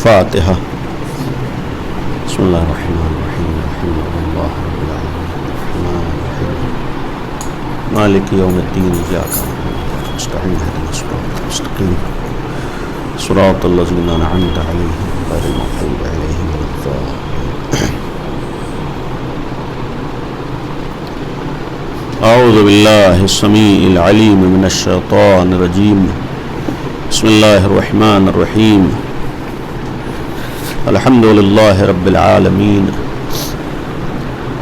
الفاتحة. بسم الله الرحمن الرحيم. الحمد لله رب العالمين الرحمن الرحيم مالك يوم الدين إياك نعبد وإياك نستعين اهدنا الصراط المستقيم صراط الذين أنعمت عليهم غير المغضوب عليهم ولا الضالين. أعوذ بالله السميع العليم من الشيطان الرجيم. بسم الله الرحمن الرحيم. الحمد لله رب العالمين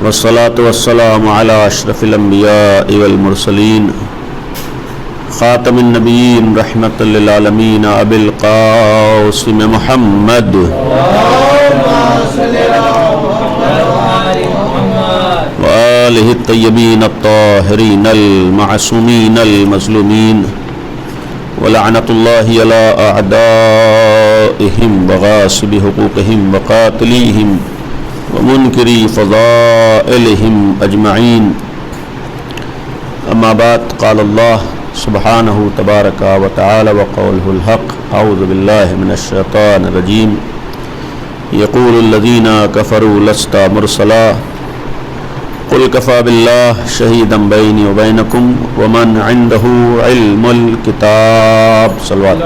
والصلاة والسلام على أشرف الأنبياء والمرسلين خاتم النبيين رحمة للعالمين أبي القاسم محمد وآله الطيبين الطاهرين المعصومين المظلومين ولعنة الله على أعدائهم وغاصب حقوقهم وقاتليهم ومنكري فضائلهم أجمعين. أما بعد قال الله سبحانه تبارك وتعالى وقوله الحق. أعوذ بالله من الشيطان الرجيم. يقول الذين كفروا لست مرسلا قل كفى بالله شهيدا بيني وبينكم ومن عنده علم الكتاب. صلوات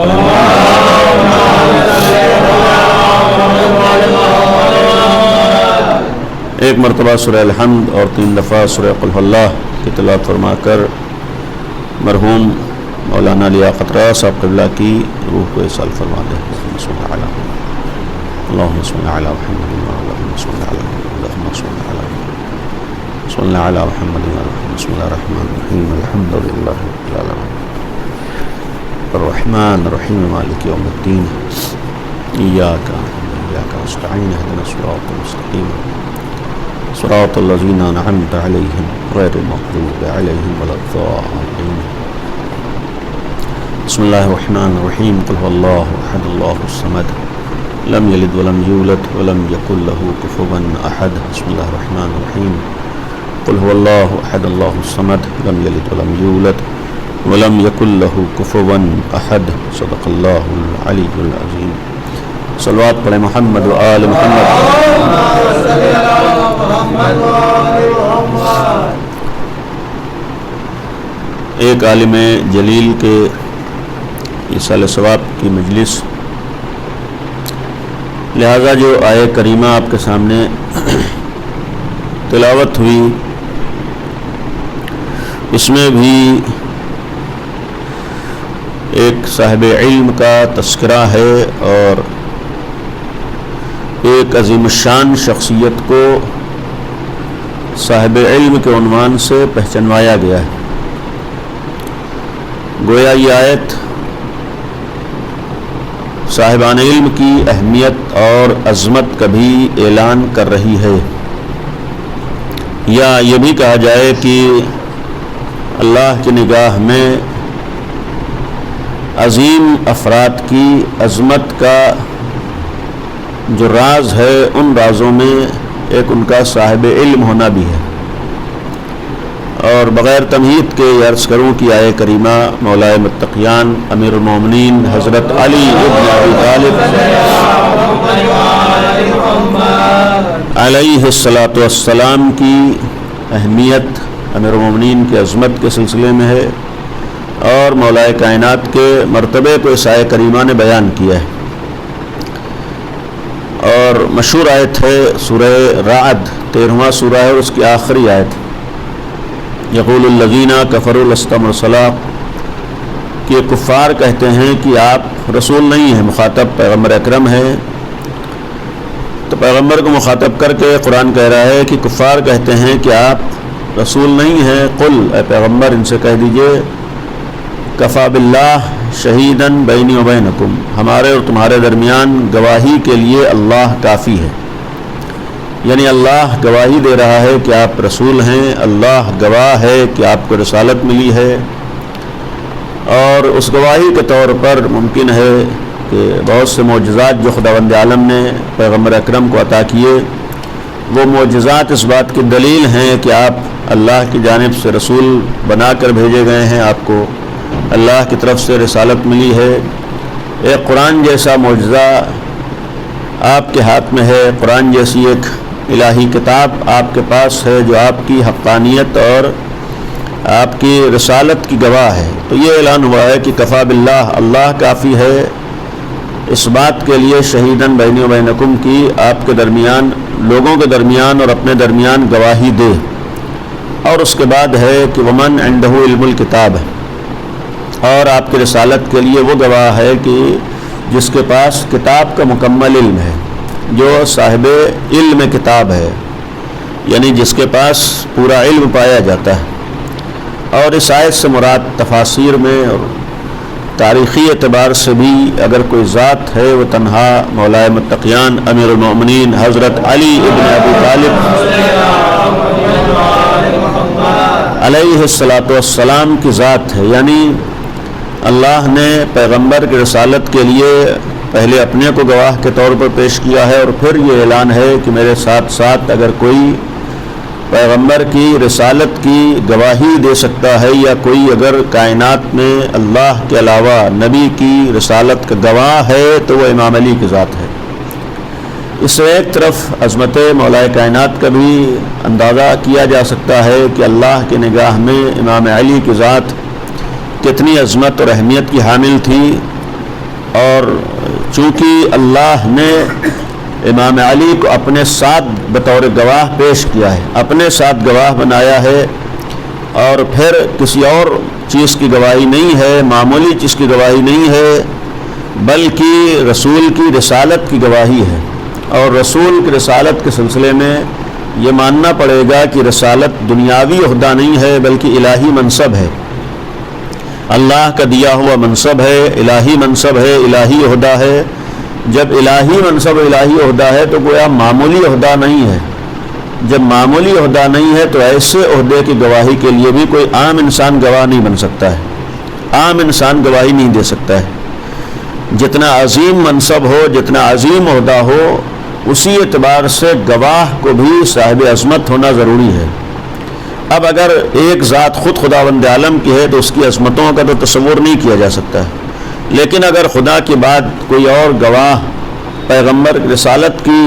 ایک مرتبہ سورہ الحمد اور 3 دفعہ سورہ قل هو اللہ کی تلاوت فرما کر مرحوم مولانا لیاقت رضا صاحب قبلہ کی روح کو اصال فرما دیں. اللہم صل علی محمد اللہم صل علی محمد اللہم صل علی محمد اللہم صل علی محمد صلی علی محمد. بسم اللہ الرحمن الرحیم. الحمد للہ رب العالمین الرحمن الرحیم مالک یوم الدین ایاک نستعین اهدنا الصراط المستقیم صراط الذین انعمت علیہم غیر المغضوب علیہم ولا الضالین. بسم اللہ الرحمن الرحیم. قل هو اللہ احد اللہ الصمد لم یلد ولم یولد ولم یکن له کفوا احد. بسم اللہ الرحمن الرحیم. قل هو الله احد الله الصمد لم يلد ولم يولد ولم يكن له كفوا احد. صدق الله العلي العظيم. صلوات پڑھیں محمد و آل محمد. ایک عالم جلیل کے ایصال ثواب کی مجلس، لہذا جو آیہ کریمہ آپ کے سامنے تلاوت ہوئی اس میں بھی ایک صاحب علم کا تذکرہ ہے اور ایک عظیم الشان شخصیت کو صاحب علم کے عنوان سے پہچنوایا گیا ہے. گویا یہ آیت صاحبان علم کی اہمیت اور عظمت کا بھی اعلان کر رہی ہے، یا یہ بھی کہا جائے کہ اللہ کی نگاہ میں عظیم افراد کی عظمت کا جو راز ہے ان رازوں میں ایک ان کا صاحب علم ہونا بھی ہے. اور بغیر تمہید کے عرض کروں کہ آیہ کریمہ مولائے متقیان امیر المومنین حضرت علی ابن ابی طالب علیہ الصلاۃ والسلام کی اہمیت، امیر المومنین کی عظمت کے سلسلے میں ہے، اور مولائے کائنات کے مرتبے کو اس آیہ کریمہ نے بیان کیا ہے. اور مشہور آیت ہے سورہ رعد، 13واں سورہ ہے اور اس کی آخری آیت. یقول الذین کفروا لست مرسلا، کہ کفار کہتے ہیں کہ آپ رسول نہیں ہیں. مخاطب پیغمبر اکرم ہے، تو پیغمبر کو مخاطب کر کے قرآن کہہ رہا ہے کہ کفار کہتے ہیں کہ آپ رسول نہیں ہیں. قل، اے پیغمبر ان سے کہہ دیجئے، کفا باللہ شہیداً بینی و بینکم، ہمارے اور تمہارے درمیان گواہی کے لیے اللہ کافی ہے. یعنی اللہ گواہی دے رہا ہے کہ آپ رسول ہیں، اللہ گواہ ہے کہ آپ کو رسالت ملی ہے، اور اس گواہی کے طور پر ممکن ہے کہ بہت سے معجزات جو خداوند عالم نے پیغمبر اکرم کو عطا کیے، وہ معجزات اس بات کی دلیل ہیں کہ آپ اللہ کی جانب سے رسول بنا کر بھیجے گئے ہیں، آپ کو اللہ کی طرف سے رسالت ملی ہے. ایک قرآن جیسا معجزہ آپ کے ہاتھ میں ہے، قرآن جیسی ایک الہی کتاب آپ کے پاس ہے جو آپ کی حقانیت اور آپ کی رسالت کی گواہ ہے، تو یہ اعلان ہوا ہے کہ کفا باللہ، اللہ کافی ہے اس بات کے لیے شہیداً بینی و بینکم کی آپ کے درمیان، لوگوں کے درمیان اور اپنے درمیان گواہی دے۔ اور اس کے بعد ہے کہ ومن عنده علم الکتاب، اور آپ کی رسالت کے لیے وہ گواہ ہے کہ جس کے پاس کتاب کا مکمل علم ہے، جو صاحب علم کتاب ہے، یعنی جس کے پاس پورا علم پایا جاتا ہے۔ اور اس آیت سے مراد تفاسیر میں اور تاریخی اعتبار سے بھی اگر کوئی ذات ہے وہ تنہا مولا متقیان امیر المؤمنین حضرت علی ابن ابی طالب علیہ الصلاۃ والسلام کی ذات ہے، یعنی اللہ نے پیغمبر کی رسالت کے لیے پہلے اپنے کو گواہ کے طور پر پیش کیا ہے، اور پھر یہ اعلان ہے کہ میرے ساتھ ساتھ اگر کوئی پیغمبر کی رسالت کی گواہی دے سکتا ہے یا کوئی اگر کائنات میں اللہ کے علاوہ نبی کی رسالت کا گواہ ہے تو وہ امام علی کی ذات ہے۔ اس سے ایک طرف عظمت مولا کائنات کا بھی اندازہ کیا جا سکتا ہے کہ اللہ کی نگاہ میں امام علی کی ذات کتنی عظمت اور اہمیت کی حامل تھی، اور چونکہ اللہ نے امام علی کو اپنے ساتھ بطور گواہ پیش کیا ہے، اپنے ساتھ گواہ بنایا ہے، اور پھر کسی اور چیز کی گواہی نہیں ہے، معمولی چیز کی گواہی نہیں ہے، بلکہ رسول کی رسالت کی گواہی ہے۔ اور رسول کی رسالت کے سلسلے میں یہ ماننا پڑے گا کہ رسالت دنیاوی عہدہ نہیں ہے بلکہ الہی منصب ہے، اللہ کا دیا ہوا منصب ہے، الہی منصب ہے، الہی عہدہ ہے۔ جب الہی منصب الہی عہدہ ہے تو گویا معمولی عہدہ نہیں ہے، جب معمولی عہدہ نہیں ہے تو ایسے عہدے کی گواہی کے لیے بھی کوئی عام انسان گواہ نہیں بن سکتا ہے، عام انسان گواہی نہیں دے سکتا ہے۔ جتنا عظیم منصب ہو، جتنا عظیم عہدہ ہو، اسی اعتبار سے گواہ کو بھی صاحب عظمت ہونا ضروری ہے۔ اب اگر ایک ذات خود خداوند عالم کی ہے تو اس کی عظمتوں کا تو تصور نہیں کیا جا سکتا ہے، لیکن اگر خدا کے بعد کوئی اور گواہ پیغمبر رسالت کی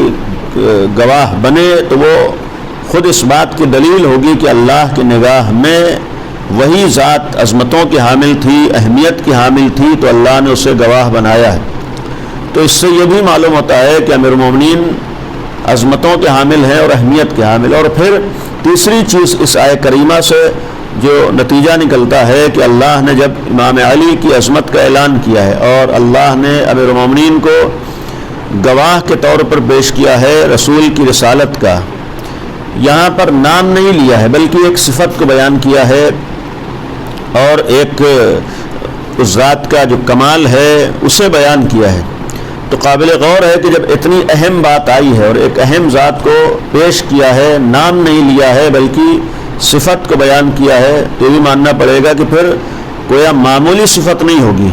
گواہ بنے تو وہ خود اس بات کی دلیل ہوگی کہ اللہ کی نگاہ میں وہی ذات عظمتوں کی حامل تھی، اہمیت کی حامل تھی، تو اللہ نے اسے گواہ بنایا ہے۔ تو اس سے یہ بھی معلوم ہوتا ہے کہ امیر المومنین عظمتوں کے حامل ہیں اور اہمیت کے حامل۔ اور پھر تیسری چیز اس آیت کریمہ سے جو نتیجہ نکلتا ہے کہ اللہ نے جب امام علی کی عظمت کا اعلان کیا ہے اور اللہ نے امیر المومنین کو گواہ کے طور پر پیش کیا ہے رسول کی رسالت کا، یہاں پر نام نہیں لیا ہے بلکہ ایک صفت کو بیان کیا ہے، اور ایک اس ذات کا جو کمال ہے اسے بیان کیا ہے۔ تو قابل غور ہے کہ جب اتنی اہم بات آئی ہے اور ایک اہم ذات کو پیش کیا ہے، نام نہیں لیا ہے بلکہ صفت کو بیان کیا ہے، تو یہ بھی ماننا پڑے گا کہ پھر کوئی معمولی صفت نہیں ہوگی۔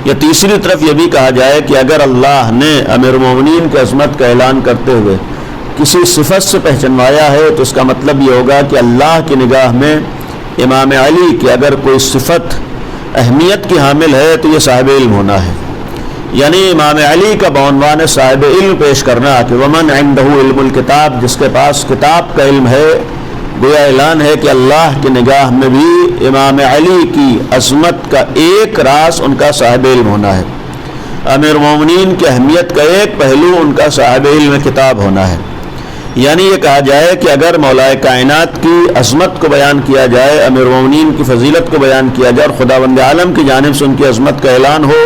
یا تیسری طرف یہ بھی کہا جائے کہ اگر اللہ نے امیر المومنین کی عظمت کا اعلان کرتے ہوئے کسی صفت سے پہچنوایا ہے تو اس کا مطلب یہ ہوگا کہ اللہ کی نگاہ میں امام علی کی اگر کوئی صفت اہمیت کی حامل ہے تو یہ صاحب علم ہونا ہے، یعنی امام علی کا بعنوان صاحب علم پیش کرنا کہ ومن عنده علم الکتاب، جس کے پاس کتاب کا علم ہے، گویا اعلان ہے کہ اللہ کی نگاہ میں بھی امام علی کی عظمت کا ایک راز ان کا صاحب علم ہونا ہے، امیر المومنین کی اہمیت کا ایک پہلو ان کا صاحب علم کتاب ہونا ہے۔ یعنی یہ کہا جائے کہ اگر مولا کائنات کی عظمت کو بیان کیا جائے، امیر المومنین کی فضیلت کو بیان کیا جائے اور خداوند عالم کی جانب سے ان کی عظمت کا اعلان ہو،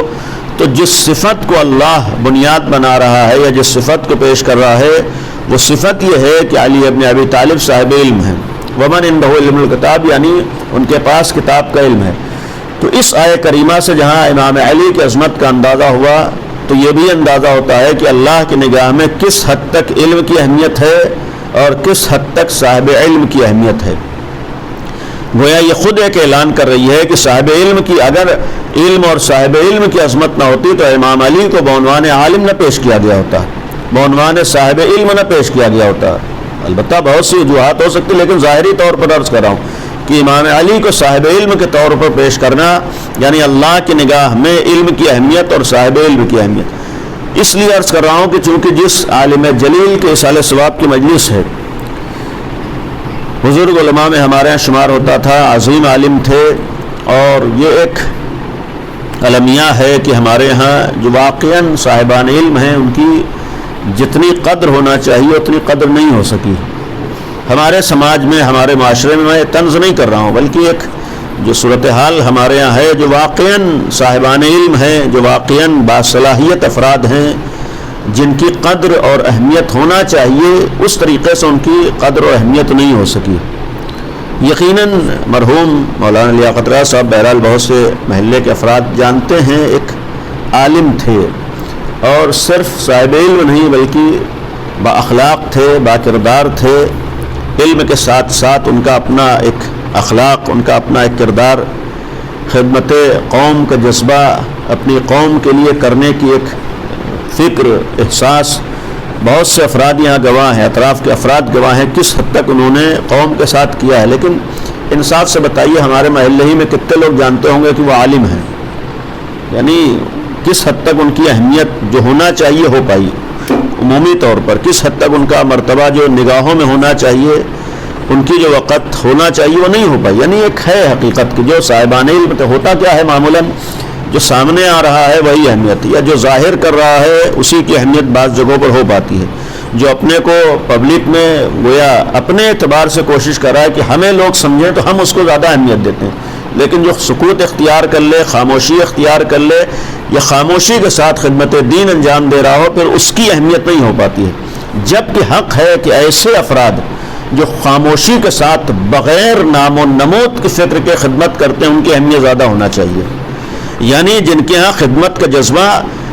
تو جس صفت کو اللہ بنیاد بنا رہا ہے یا جس صفت کو پیش کر رہا ہے وہ صفت یہ ہے کہ علی ابن ابی طالب صاحب علم ہیں، ومن عنده علم الکتاب، یعنی ان کے پاس کتاب کا علم ہے۔ تو اس آیت کریمہ سے جہاں امام علی کی عظمت کا اندازہ ہوا تو یہ بھی اندازہ ہوتا ہے کہ اللہ کی نگاہ میں کس حد تک علم کی اہمیت ہے اور کس حد تک صاحب علم کی اہمیت ہے۔ گویا یہ خود ایک اعلان کر رہی ہے کہ صاحب علم کی اگر علم اور صاحب علم کی عظمت نہ ہوتی تو امام علی کو بعنوان عالم نہ پیش کیا گیا ہوتا، بعنوان صاحب علم نہ پیش کیا گیا ہوتا۔ البتہ بہت سی وجوہات ہو سکتی، لیکن ظاہری طور پر عرض کر رہا ہوں کہ امام علی کو صاحب علم کے طور پر پیش کرنا یعنی اللہ کی نگاہ میں علم کی اہمیت اور صاحب علم کی اہمیت۔ اس لیے عرض کر رہا ہوں کہ چونکہ جس عالم جلیل کے اصالہ ثواب کی مجلس ہے، بزرگ علماء میں ہمارے یہاں شمار ہوتا تھا، عظیم عالم تھے، اور یہ ایک المیہ ہے کہ ہمارے ہاں جو واقعاً صاحبان علم ہیں ان کی جتنی قدر ہونا چاہیے اتنی قدر نہیں ہو سکی ہمارے سماج میں، ہمارے معاشرے میں طنز نہیں کر رہا ہوں، بلکہ ایک جو صورتحال ہمارے ہاں ہے، جو واقعاً صاحبان علم ہیں، جو واقعاً باصلاحیت افراد ہیں، جن کی قدر اور اہمیت ہونا چاہیے اس طریقے سے ان کی قدر و اہمیت نہیں ہو سکی۔ یقیناً مرحوم مولانا لیاقت راز صاحب بہرحال بہت سے محلے کے افراد جانتے ہیں، ایک عالم تھے، اور صرف صاحب علم نہیں بلکہ با اخلاق تھے، با کردار تھے۔ علم کے ساتھ ساتھ ان کا اپنا ایک اخلاق، ان کا اپنا ایک کردار، خدمت قوم کا جذبہ، اپنی قوم کے لیے کرنے کی ایک فکر، احساس، بہت سے افراد یہاں گواہ ہیں، اطراف کے افراد گواہ ہیں کس حد تک انہوں نے قوم کے ساتھ کیا ہے۔ لیکن انصاف سے بتائیے ہمارے محلے ہی میں کتنے لوگ جانتے ہوں گے کہ وہ عالم ہیں؟ یعنی کس حد تک ان کی اہمیت جو ہونا چاہیے ہو پائی عمومی طور پر، کس حد تک ان کا مرتبہ جو نگاہوں میں ہونا چاہیے، ان کی جو وقت ہونا چاہیے وہ نہیں ہو پائی۔ یعنی ایک ہے حقیقت کہ جو صاحبان علم ہوتا کیا ہے، معمولاً جو سامنے آ رہا ہے وہی اہمیت، یا جو ظاہر کر رہا ہے اسی کی اہمیت بعض جگہوں پر ہو پاتی ہے۔ جو اپنے کو پبلک میں گویا اپنے اعتبار سے کوشش کر رہا ہے کہ ہمیں لوگ سمجھیں تو ہم اس کو زیادہ اہمیت دیتے ہیں، لیکن جو سکوت اختیار کر لے، خاموشی اختیار کر لے، یا خاموشی کے ساتھ خدمت دین انجام دے رہا ہو، پھر اس کی اہمیت نہیں ہو پاتی ہے۔ جبکہ حق ہے کہ ایسے افراد جو خاموشی کے ساتھ بغیر نام و نمود کی فکر کے خدمت کرتے ہیں ان کی اہمیت زیادہ ہونا چاہیے۔ یعنی جن کے ہاں خدمت کا جذبہ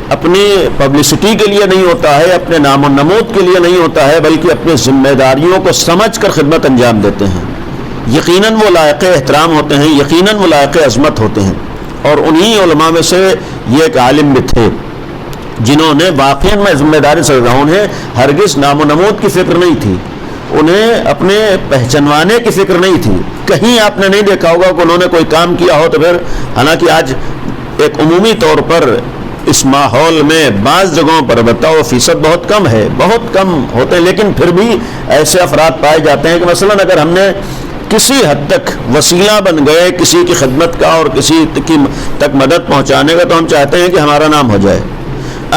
اپنی پبلسٹی کے لیے نہیں ہوتا ہے، اپنے نام و نمود کے لیے نہیں ہوتا ہے، بلکہ اپنی ذمہ داریوں کو سمجھ کر خدمت انجام دیتے ہیں، یقیناً وہ لائق احترام ہوتے ہیں، یقیناً وہ لائق عظمت ہوتے ہیں۔ اور انہی علماء میں سے یہ ایک عالم بھی تھے جنہوں نے واقعاً میں ذمہ داری سے رہا، انہیں ہرگز نام و نمود کی فکر نہیں تھی، انہیں اپنے پہچنوانے کی فکر نہیں تھی۔ کہیں آپ نے نہیں دیکھا ہوگا کہ انہوں نے کوئی کام کیا ہو تو پھر، حالانکہ آج ایک عمومی طور پر اس ماحول میں بعض جگہوں پر بتاؤ فیصد بہت کم ہے، بہت کم ہوتے ہیں، لیکن پھر بھی ایسے افراد پائے جاتے ہیں کہ مثلاً اگر ہم نے کسی حد تک وسیلہ بن گئے کسی کی خدمت کا اور کسی کی تک مدد پہنچانے کا، تو ہم چاہتے ہیں کہ ہمارا نام ہو جائے۔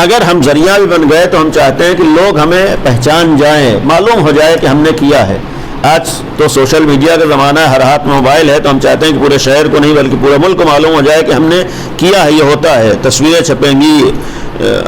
اگر ہم ذریعہ بھی بن گئے تو ہم چاہتے ہیں کہ لوگ ہمیں پہچان جائیں، معلوم ہو جائے کہ ہم نے کیا ہے۔ آج تو سوشل میڈیا کا زمانہ ہے، ہر ہاتھ میں موبائل ہے، تو ہم چاہتے ہیں کہ پورے شہر کو نہیں بلکہ پورے ملک کو معلوم ہو جائے کہ ہم نے کیا ہے، یہ ہوتا ہے، تصویریں چھپیں گی،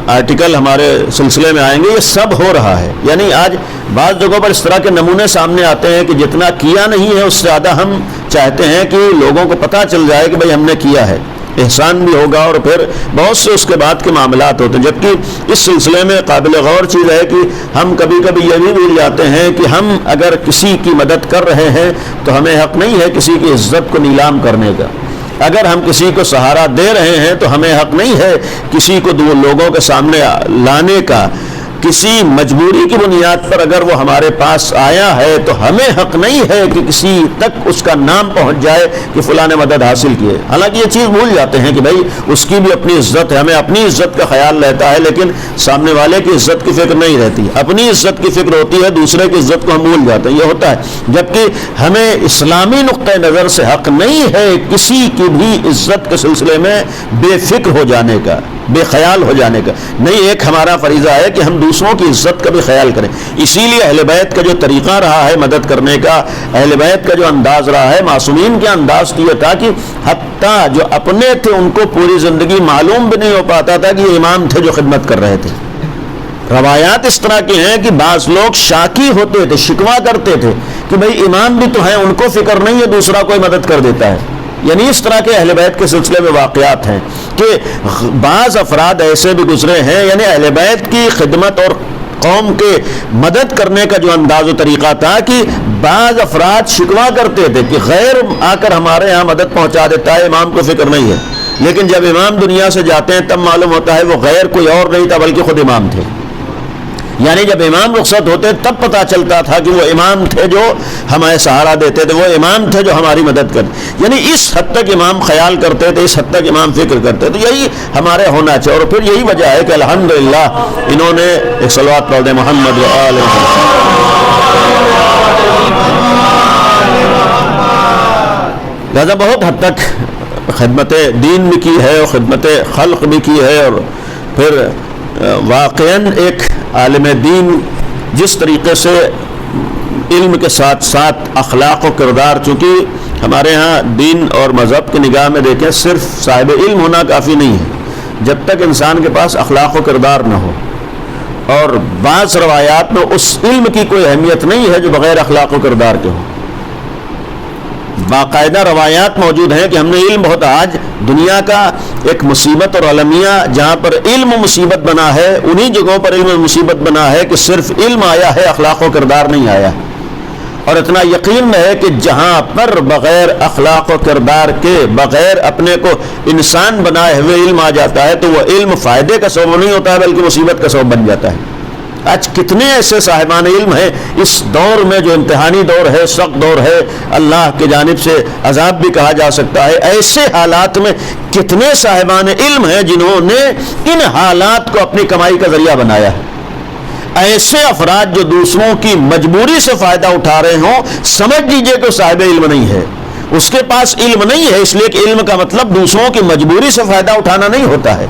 آرٹیکل ہمارے سلسلے میں آئیں گے، یہ سب ہو رہا ہے۔ یعنی آج بعض جگہوں پر اس طرح کے نمونے سامنے آتے ہیں کہ جتنا کیا نہیں ہے اس سے زیادہ ہم چاہتے ہیں کہ لوگوں کو پتہ چل جائے کہ بھئی ہم نے کیا ہے، احسان بھی ہوگا، اور پھر بہت سے اس کے بعد کے معاملات ہوتے ہیں۔ جبکہ اس سلسلے میں قابل غور چیز ہے کہ ہم کبھی کبھی یہ بھی بھول جاتے ہیں کہ ہم اگر کسی کی مدد کر رہے ہیں تو ہمیں حق نہیں ہے کسی کی عزت کو نیلام کرنے کا۔ اگر ہم کسی کو سہارا دے رہے ہیں تو ہمیں حق نہیں ہے کسی کو دو لوگوں کے سامنے لانے کا۔ کسی مجبوری کی بنیاد پر اگر وہ ہمارے پاس آیا ہے تو ہمیں حق نہیں ہے کہ کسی تک اس کا نام پہنچ جائے کہ فلاں نے مدد حاصل کی ہے۔ حالانکہ یہ چیز بھول جاتے ہیں کہ بھائی اس کی بھی اپنی عزت ہے، ہمیں اپنی عزت کا خیال رہتا ہے، لیکن سامنے والے کی عزت کی فکر نہیں رہتی، اپنی عزت کی فکر ہوتی ہے، دوسرے کی عزت کو ہم بھول جاتے ہیں، یہ ہوتا ہے۔ جبکہ ہمیں اسلامی نقطۂ نظر سے حق نہیں ہے کسی کی بھی عزت کے سلسلے میں بے فکر ہو جانے کا، بے خیال ہو جانے کا نہیں۔ ایک ہمارا فریضہ ہے کہ ہم دوسروں کی عزت کا بھی خیال کریں۔ اسی لیے اہل بیت کا جو طریقہ رہا ہے مدد کرنے کا، اہل بیت کا جو انداز رہا ہے، معصومین کے انداز تو یہ تھا کہ حتیٰ جو اپنے تھے ان کو پوری زندگی معلوم بھی نہیں ہو پاتا تھا کہ یہ امام تھے جو خدمت کر رہے تھے۔ روایات اس طرح کی ہیں کہ بعض لوگ شاکی ہوتے تھے، شکوہ کرتے تھے کہ بھئی امام بھی تو ہیں، ان کو فکر نہیں ہے، دوسرا کوئی مدد کر دیتا ہے۔ یعنی اس طرح کے اہل بیت کے سلسلے میں واقعات ہیں کہ بعض افراد ایسے بھی گزرے ہیں، یعنی اہل بیت کی خدمت اور قوم کے مدد کرنے کا جو انداز و طریقہ تھا کہ بعض افراد شکوہ کرتے تھے کہ غیر آ کر ہمارے ہاں مدد پہنچا دیتا ہے، امام کو فکر نہیں ہے، لیکن جب امام دنیا سے جاتے ہیں تب معلوم ہوتا ہے وہ غیر کوئی اور نہیں تھا بلکہ خود امام تھے۔ یعنی جب امام رخصت ہوتے تب پتہ چلتا تھا کہ وہ امام تھے جو ہمیں سہارا دیتے تھے، وہ امام تھے جو ہماری مدد کرتے، یعنی اس حد تک امام خیال کرتے تھے، اس حد تک امام فکر کرتے تھے. یہی ہمارے ہونا چاہیے. اور پھر یہی وجہ ہے کہ الحمدللہ انہوں نے ایک صلوات پڑھ دیں محمد و آل لہذا بہت حد تک خدمت دین بھی کی ہے اور خدمت خلق بھی کی ہے. اور پھر واقعاً ایک عالم دین جس طریقے سے علم کے ساتھ ساتھ اخلاق و کردار، چونکہ ہمارے ہاں دین اور مذہب کی نگاہ میں دیکھیں صرف صاحب علم ہونا کافی نہیں ہے جب تک انسان کے پاس اخلاق و کردار نہ ہو. اور بعض روایات میں اس علم کی کوئی اہمیت نہیں ہے جو بغیر اخلاق و کردار کے ہو. باقاعدہ روایات موجود ہیں کہ ہم نے علم بہت، آج دنیا کا ایک مصیبت اور المیہ جہاں پر علم مصیبت بنا ہے، انہی جگہوں پر علم مصیبت بنا ہے کہ صرف علم آیا ہے، اخلاق و کردار نہیں آیا. اور اتنا یقین ہے کہ جہاں پر بغیر اخلاق و کردار کے، بغیر اپنے کو انسان بنائے ہوئے علم آ جاتا ہے تو وہ علم فائدے کا سبب نہیں ہوتا ہے بلکہ مصیبت کا سبب بن جاتا ہے. آج کتنے ایسے صاحبان علم ہیں اس دور میں جو امتحانی دور ہے، سخت دور ہے، اللہ کی جانب سے عذاب بھی کہا جا سکتا ہے، ایسے حالات میں کتنے صاحبان علم ہیں جنہوں نے ان حالات کو اپنی کمائی کا ذریعہ بنایا ہے. ایسے افراد جو دوسروں کی مجبوری سے فائدہ اٹھا رہے ہوں، سمجھ لیجئے کہ صاحب علم نہیں ہے، اس کے پاس علم نہیں ہے. اس لیے کہ علم کا مطلب دوسروں کی مجبوری سے فائدہ اٹھانا نہیں ہوتا ہے.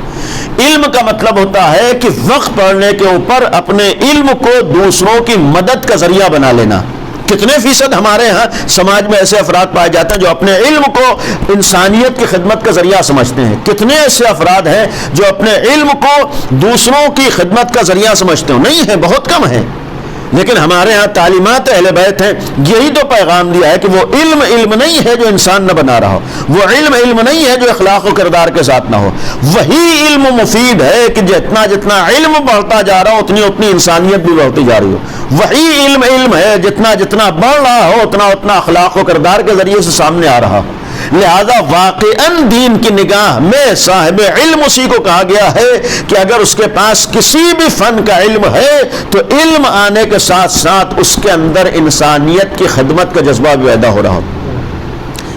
علم کا مطلب ہوتا ہے کہ وقت پڑھنے کے اوپر اپنے علم کو دوسروں کی مدد کا ذریعہ بنا لینا. کتنے فیصد ہمارے ہاں سماج میں ایسے افراد پائے جاتے ہیں جو اپنے علم کو انسانیت کی خدمت کا ذریعہ سمجھتے ہیں. کتنے ایسے افراد ہیں جو اپنے علم کو دوسروں کی خدمت کا ذریعہ سمجھتے ہیں؟ نہیں ہے، بہت کم ہے. لیکن ہمارے ہاں تعلیمات اہل بیت ہیں، یہی تو پیغام دیا ہے کہ وہ علم نہیں ہے جو انسان نہ بنا رہا ہو، وہ علم نہیں ہے جو اخلاق و کردار کے ساتھ نہ ہو. وہی علم مفید ہے کہ جتنا علم بڑھتا جا رہا ہو اتنی انسانیت بھی بڑھتی جا رہی ہو. وہی علم ہے جتنا بڑھ رہا ہو اتنا اخلاق و کردار کے ذریعے سے سامنے آ رہا ہو. لہذا واقعاً دین کی نگاہ میں صاحب علم اسی کو کہا گیا ہے کہ اگر اس کے پاس کسی بھی فن کا علم ہے تو علم آنے کے ساتھ ساتھ اس کے اندر انسانیت کی خدمت کا جذبہ بھی پیدا ہو رہا ہو.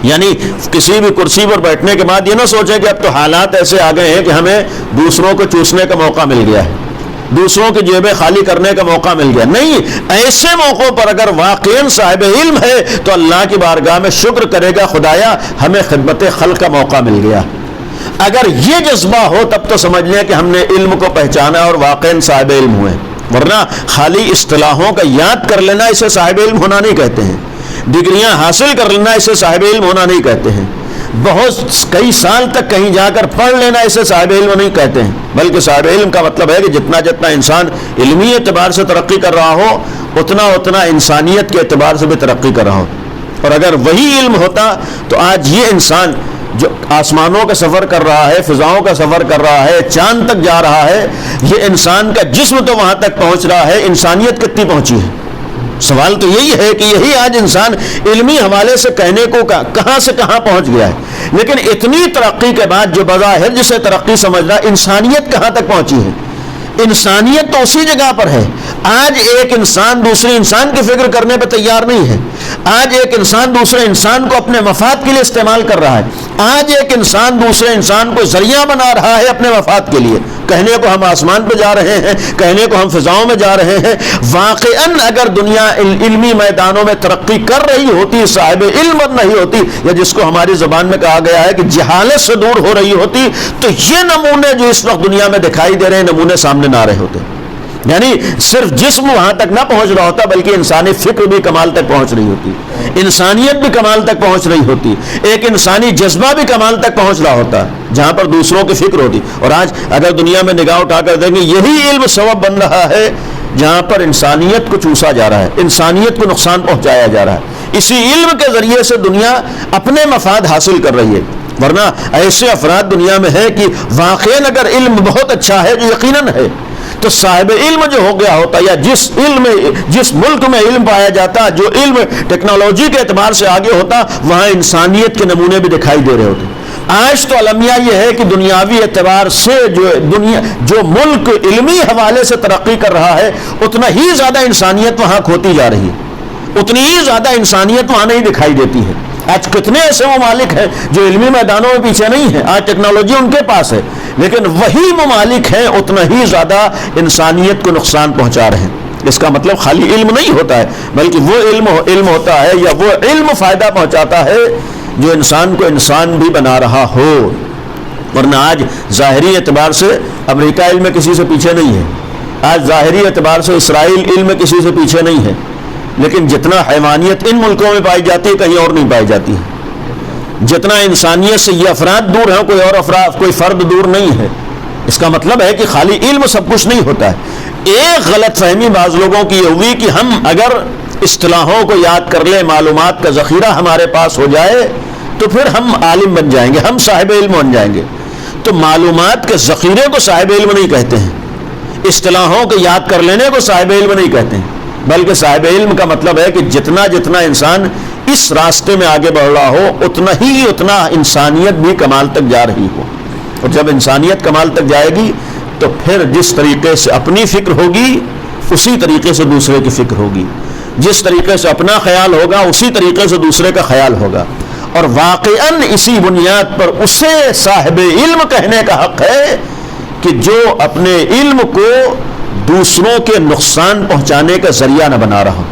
یعنی کسی بھی کرسی پر بیٹھنے کے بعد یہ نہ سوچیں کہ اب تو حالات ایسے آ گئے ہیں کہ ہمیں دوسروں کو چوسنے کا موقع مل گیا ہے، دوسروں کی جیبیں خالی کرنے کا موقع مل گیا. نہیں، ایسے موقعوں پر اگر واقعاً صاحب علم ہے تو اللہ کی بارگاہ میں شکر کرے گا، خدایا ہمیں خدمت خلق کا موقع مل گیا. اگر یہ جذبہ ہو تب تو سمجھ لیں کہ ہم نے علم کو پہچانا اور واقعاً صاحب علم ہوئے. ورنہ خالی اصطلاحوں کا یاد کر لینا اسے صاحب علم ہونا نہیں کہتے ہیں، ڈگریاں حاصل کر لینا اسے صاحب علم ہونا نہیں کہتے ہیں، بہت کئی سال تک کہیں جا کر پڑھ لینا اسے صاحب علم نہیں کہتے ہیں. بلکہ صاحب علم کا مطلب ہے کہ جتنا انسان علمی اعتبار سے ترقی کر رہا ہو اتنا انسانیت کے اعتبار سے بھی ترقی کر رہا ہو. اور اگر وہی علم ہوتا تو آج یہ انسان جو آسمانوں کا سفر کر رہا ہے، فضاؤں کا سفر کر رہا ہے، چاند تک جا رہا ہے، یہ انسان کا جسم تو وہاں تک پہنچ رہا ہے، انسانیت کتنی پہنچی ہے؟ سوال تو یہی ہے کہ یہی آج انسان علمی حوالے سے کہنے کو کہاں سے کہاں پہنچ گیا ہے. لیکن اتنی ترقی کے بعد جو بظاہر جسے ترقی سمجھ رہا ہے، انسانیت کہاں تک پہنچی ہے؟ انسانیت تو اسی جگہ پر ہے. آج ایک انسان دوسرے انسان کی فکر کرنے پہ تیار نہیں ہے. آج ایک انسان دوسرے انسان کو اپنے مفاد کے لیے استعمال کر رہا ہے. آج ایک انسان دوسرے انسان کو ذریعہ بنا رہا ہے اپنے مفاد کے لیے. کہنے کو ہم آسمان پہ جا رہے ہیں، کہنے کو ہم فضاؤں میں جا رہے ہیں. واقعاً اگر دنیا علمی میدانوں میں ترقی کر رہی ہوتی، صاحب علم نہیں ہوتی، یا جس کو ہماری زبان میں کہا گیا ہے کہ جہالت سے دور ہو رہی ہوتی، تو یہ نمونے جو اس وقت دنیا میں دکھائی دے رہے ہیں نمونے سامنے نہ آ رہے ہوتے. یعنی صرف جسم وہاں تک نہ پہنچ رہا ہوتا بلکہ انسانی فکر بھی کمال تک پہنچ رہی ہوتی، انسانیت بھی کمال تک پہنچ رہی ہوتی، ایک انسانی جذبہ بھی کمال تک پہنچ رہا ہوتا جہاں پر دوسروں کی فکر ہوتی. اور آج اگر دنیا میں نگاہ اٹھا کر دیکھیں، یہی علم سبب بن رہا ہے جہاں پر انسانیت کو چوسا جا رہا ہے، انسانیت کو نقصان پہنچایا جا رہا ہے. اسی علم کے ذریعے سے دنیا اپنے مفاد حاصل کر رہی ہے. ورنہ ایسے افراد دنیا میں ہے کہ واقعاً اگر علم بہت اچھا ہے جو یقیناً ہے، تو صاحب علم جو ہو گیا ہوتا، یا جس ملک میں علم پایا جاتا، جو علم ٹیکنالوجی کے اعتبار سے آگے ہوتا، وہاں انسانیت کے نمونے بھی دکھائی دے رہے ہوتے. آج تو المیہ یہ ہے کہ دنیاوی اعتبار سے جو ملک علمی حوالے سے ترقی کر رہا ہے اتنا ہی زیادہ انسانیت وہاں کھوتی جا رہی ہے، اتنی ہی زیادہ انسانیت وہاں نہیں دکھائی دیتی ہے۔ آج کتنے ایسے ممالک ہیں جو علمی میدانوں میں پیچھے نہیں ہیں، آج ٹیکنالوجی ان کے پاس ہے، لیکن وہی ممالک ہیں اتنا ہی زیادہ انسانیت کو نقصان پہنچا رہے ہیں۔ اس کا مطلب خالی علم نہیں ہوتا ہے، بلکہ وہ علم ہوتا ہے یا وہ علم فائدہ پہنچاتا ہے جو انسان کو انسان بھی بنا رہا ہو۔ ورنہ آج ظاہری اعتبار سے امریکہ علم میں کسی سے پیچھے نہیں ہے، آج ظاہری اعتبار سے اسرائیل علم میں کسی سے پیچھے نہیں ہے، لیکن جتنا حیوانیت ان ملکوں میں پائی جاتی ہے کہیں اور نہیں پائی جاتی ہے، جتنا انسانیت سے یہ افراد دور ہیں کوئی فرد دور نہیں ہے۔ اس کا مطلب ہے کہ خالی علم سب کچھ نہیں ہوتا ہے۔ ایک غلط فہمی بعض لوگوں کی یہ ہوئی کہ ہم اگر اصطلاحوں کو یاد کر لیں، معلومات کا ذخیرہ ہمارے پاس ہو جائے تو پھر ہم عالم بن جائیں گے، ہم صاحب علم بن جائیں گے۔ تو معلومات کے ذخیرے کو صاحب علم نہیں کہتے ہیں، اصطلاحوں کو یاد کر لینے کو صاحب علم نہیں کہتے ہیں، بلکہ صاحب علم کا مطلب ہے کہ جتنا انسان اس راستے میں آگے بڑھ رہا ہو اتنا انسانیت بھی کمال تک جا رہی ہو۔ اور جب انسانیت کمال تک جائے گی تو پھر جس طریقے سے اپنی فکر ہوگی اسی طریقے سے دوسرے کی فکر ہوگی، جس طریقے سے اپنا خیال ہوگا اسی طریقے سے دوسرے کا خیال ہوگا، اور واقعاً اسی بنیاد پر اسے صاحب علم کہنے کا حق ہے کہ جو اپنے علم کو دوسروں کے نقصان پہنچانے کا ذریعہ نہ بنا رہا۔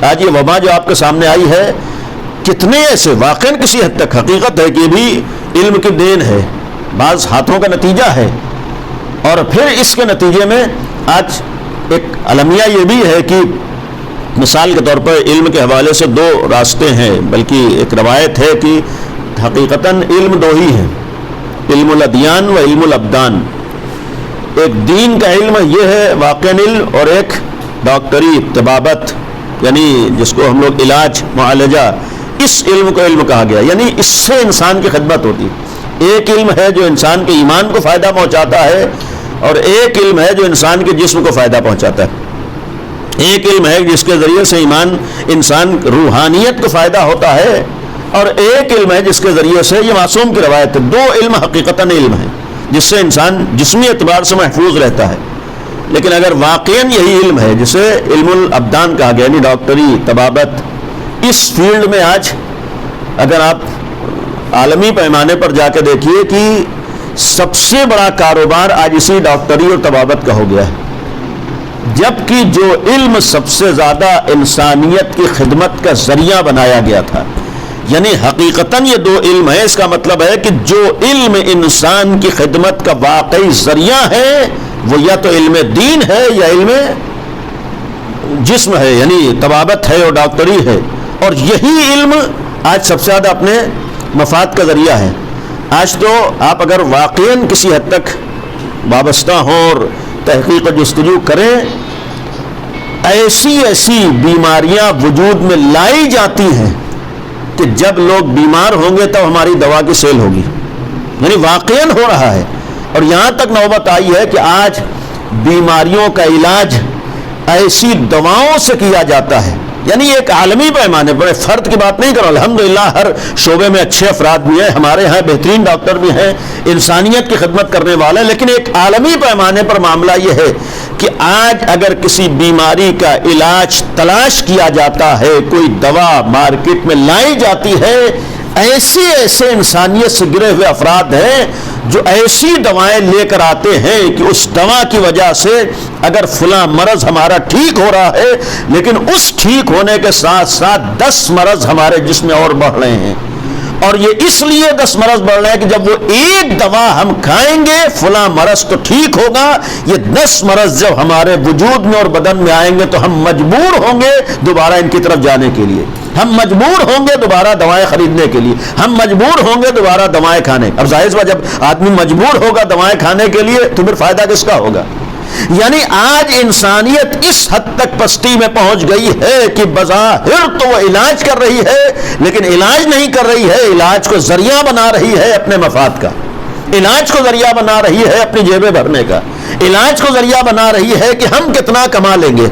آج یہ وبا جو آپ کے سامنے آئی ہے، کتنے ایسے واقعاً کسی حد تک حقیقت ہے کہ بھی علم کی دین ہے، بعض ہاتھوں کا نتیجہ ہے، اور پھر اس کے نتیجے میں آج ایک المیہ یہ بھی ہے کہ مثال کے طور پر علم کے حوالے سے دو راستے ہیں، بلکہ ایک روایت ہے کہ حقیقتاً علم دو ہی ہیں، علم الادیان و علم الابدان۔ ایک دین کا علم یہ ہے واقعاً علم، اور ایک ڈاکٹری طبابت یعنی جس کو ہم لوگ علاج معالجہ، اس علم کو علم کہا گیا، یعنی اس سے انسان کی خدمت ہوتی ہے۔ ایک علم ہے جو انسان کے ایمان کو فائدہ پہنچاتا ہے، اور ایک علم ہے جو انسان کے جسم کو فائدہ پہنچاتا ہے۔ ایک علم ہے جس کے ذریعے سے انسان روحانیت کو فائدہ ہوتا ہے، اور ایک علم ہے جس کے ذریعے سے، یہ معصوم کی روایت ہے، دو علم حقیقتاً علم ہے جس سے انسان جسمی اعتبار سے محفوظ رہتا ہے۔ لیکن اگر واقعاً یہی علم ہے جسے علم الابدان کہا گیا، یعنی ڈاکٹری طبابت، اس فیلڈ میں آج اگر آپ عالمی پیمانے پر جا کے دیکھیے کہ سب سے بڑا کاروبار آج اسی ڈاکٹری اور طبابت کا ہو گیا ہے، جبکہ جو علم سب سے زیادہ انسانیت کی خدمت کا ذریعہ بنایا گیا تھا، یعنی حقیقتاً یہ دو علم ہیں۔ اس کا مطلب ہے کہ جو علم انسان کی خدمت کا واقعی ذریعہ ہے وہ یا تو علم دین ہے یا علم جسم ہے، یعنی طبابت ہے اور ڈاکٹری ہے، اور یہی علم آج سب سے زیادہ اپنے مفاد کا ذریعہ ہے۔ آج تو آپ اگر واقعاً کسی حد تک وابستہ ہوں اور تحقیق و جستجو کریں، ایسی بیماریاں وجود میں لائی جاتی ہیں کہ جب لوگ بیمار ہوں گے تب ہماری دوا کی سیل ہوگی، یعنی واقعاً ہو رہا ہے۔ اور یہاں تک نوبت آئی ہے کہ آج بیماریوں کا علاج ایسی دواؤں سے کیا جاتا ہے، یعنی ایک عالمی پیمانے پر، فرد کی بات نہیں کرو، الحمدللہ ہر شعبے میں اچھے افراد بھی ہیں، ہمارے یہاں بہترین ڈاکٹر بھی ہیں، انسانیت کی خدمت کرنے والے ہیں، لیکن ایک عالمی پیمانے پر معاملہ یہ ہے کہ آج اگر کسی بیماری کا علاج تلاش کیا جاتا ہے، کوئی دوا مارکیٹ میں لائی جاتی ہے، ایسے انسانیت سے گرے ہوئے افراد ہیں جو ایسی دوائیں لے کر آتے ہیں کہ اس دوا کی وجہ سے اگر فلاں مرض ہمارا ٹھیک ہو رہا ہے، لیکن اس ٹھیک ہونے کے ساتھ ساتھ 10 مرض ہمارے جسم میں اور بڑھ رہے ہیں، اور یہ اس لیے 10 مرض بڑھ رہے ہیں کہ جب وہ ایک دوا ہم کھائیں گے فلاں مرض تو ٹھیک ہوگا، یہ 10 مرض جب ہمارے وجود میں اور بدن میں آئیں گے تو ہم مجبور ہوں گے دوبارہ ان کی طرف جانے کے لیے، ہم مجبور ہوں گے دوبارہ دوائیں خریدنے کے لیے، ہم مجبور ہوں گے دوبارہ دوائیں کھانے۔ اب ظاہر سی بات، جب آدمی مجبور ہوگا دوائیں کھانے کے لیے تو پھر فائدہ کس کا ہوگا؟ یعنی آج انسانیت اس حد تک پستی میں پہنچ گئی ہے کہ بظاہر تو وہ علاج کر رہی ہے، لیکن علاج نہیں کر رہی ہے، علاج کو ذریعہ بنا رہی ہے اپنے مفاد کا، علاج کو ذریعہ بنا رہی ہے اپنی جیبیں بھرنے کا، علاج کو ذریعہ بنا رہی ہے کہ ہم کتنا کما لیں گے،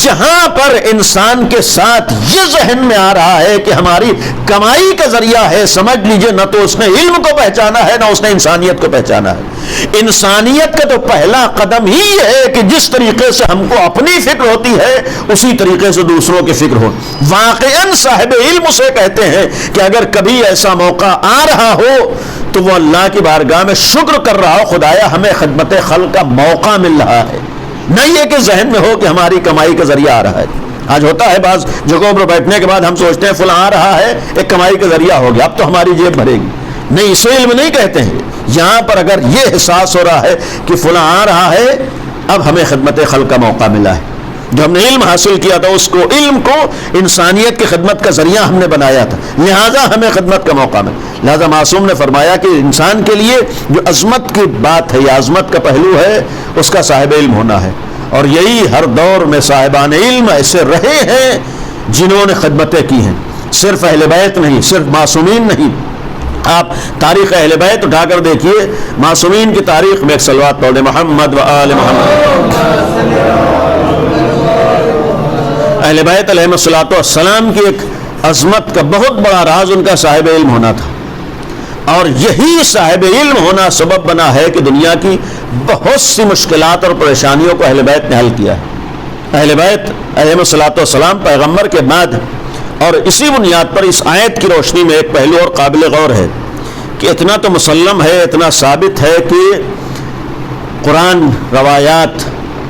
جہاں پر انسان کے ساتھ یہ ذہن میں آ رہا ہے کہ ہماری کمائی کا ذریعہ ہے، سمجھ لیجئے نہ تو اس نے علم کو پہچانا ہے نہ اس نے انسانیت کو پہچانا ہے۔ انسانیت کا تو پہلا قدم ہی یہ ہے کہ جس طریقے سے ہم کو اپنی فکر ہوتی ہے اسی طریقے سے دوسروں کی فکر ہو۔ واقعاً صاحب علم اسے کہتے ہیں کہ اگر کبھی ایسا موقع آ رہا ہو تو وہ اللہ کی بارگاہ میں شکر کر رہا ہو، خدایا ہمیں خدمت خلق کا موقع مل رہا ہے، نہ یہ کہ ذہن میں ہو کہ ہماری کمائی کا ذریعہ آ رہا ہے۔ آج ہوتا ہے بعض جگہوں پر بیٹھنے کے بعد ہم سوچتے ہیں فلاں آ رہا ہے، ایک کمائی کا ذریعہ ہو گیا، اب تو ہماری جیب بھرے گی۔ نہیں، اسے علم نہیں کہتے ہیں۔ یہاں پر اگر یہ احساس ہو رہا ہے کہ فلاں آ رہا ہے، اب ہمیں خدمت خلق کا موقع ملا ہے، جو ہم نے علم حاصل کیا تھا اس کو، علم کو انسانیت کی خدمت کا ذریعہ ہم نے بنایا تھا، لہذا ہمیں خدمت کا موقع ملا۔ لہذا معصوم نے فرمایا کہ انسان کے لیے جو عظمت کی بات ہے یا عظمت کا پہلو ہے اس کا صاحب علم ہونا ہے، اور یہی ہر دور میں صاحبان علم ایسے رہے ہیں جنہوں نے خدمتیں کی ہیں، صرف اہل بیت نہیں، صرف معصومین نہیں۔ آپ تاریخ اہل بیت اٹھا کر دیکھیے، معصومین کی تاریخ میں ایک صلوات پڑھیں، محمد و آل محمد۔ اہل بیت علیہ الصلوۃ والسلام کی ایک عظمت کا بہت بڑا راز ان کا صاحب علم ہونا تھا، اور یہی صاحب علم ہونا سبب بنا ہے کہ دنیا کی بہت سی مشکلات اور پریشانیوں کو اہل بیت نے حل کیا ہے۔ اہل بیت علیہ الصلوۃ والسلام پیغمبر کے بعد، اور اسی بنیاد پر اس آیت کی روشنی میں ایک پہلو اور قابل غور ہے کہ اتنا تو مسلم ہے، اتنا ثابت ہے کہ قرآن، روایات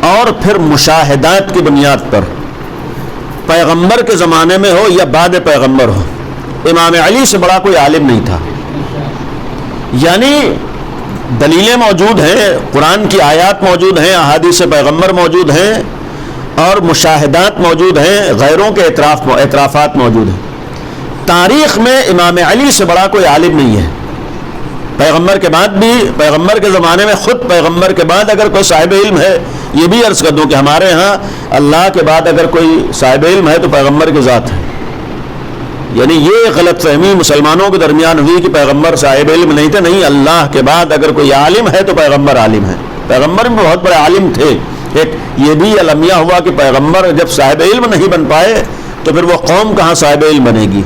اور پھر مشاہدات کی بنیاد پر پیغمبر کے زمانے میں ہو یا بعد پیغمبر ہو، امام علی سے بڑا کوئی عالم نہیں تھا۔ یعنی دلیلیں موجود ہیں، قرآن کی آیات موجود ہیں، احادیث پیغمبر موجود ہیں، اور مشاہدات موجود ہیں، غیروں کے اعترافات موجود ہیں۔ تاریخ میں امام علی سے بڑا کوئی عالم نہیں ہے۔ پیغمبر کے بعد بھی، پیغمبر کے زمانے میں خود پیغمبر کے بعد اگر کوئی صاحب علم ہے، یہ بھی عرض کر دوں کہ ہمارے ہاں اللہ کے بعد اگر کوئی صاحب علم ہے تو پیغمبر کی ذات ہے۔ یعنی یہ غلط فہمی مسلمانوں کے درمیان ہوئی کہ پیغمبر صاحب علم نہیں تھے، نہیں، اللہ کے بعد اگر کوئی عالم ہے تو پیغمبر عالم ہے۔ پیغمبر بھی بہت بڑے عالم تھے۔ ایک یہ بھی المیہ ہوا کہ پیغمبر جب صاحب علم نہیں بن پائے تو پھر وہ قوم کہاں صاحب علم بنے گی؟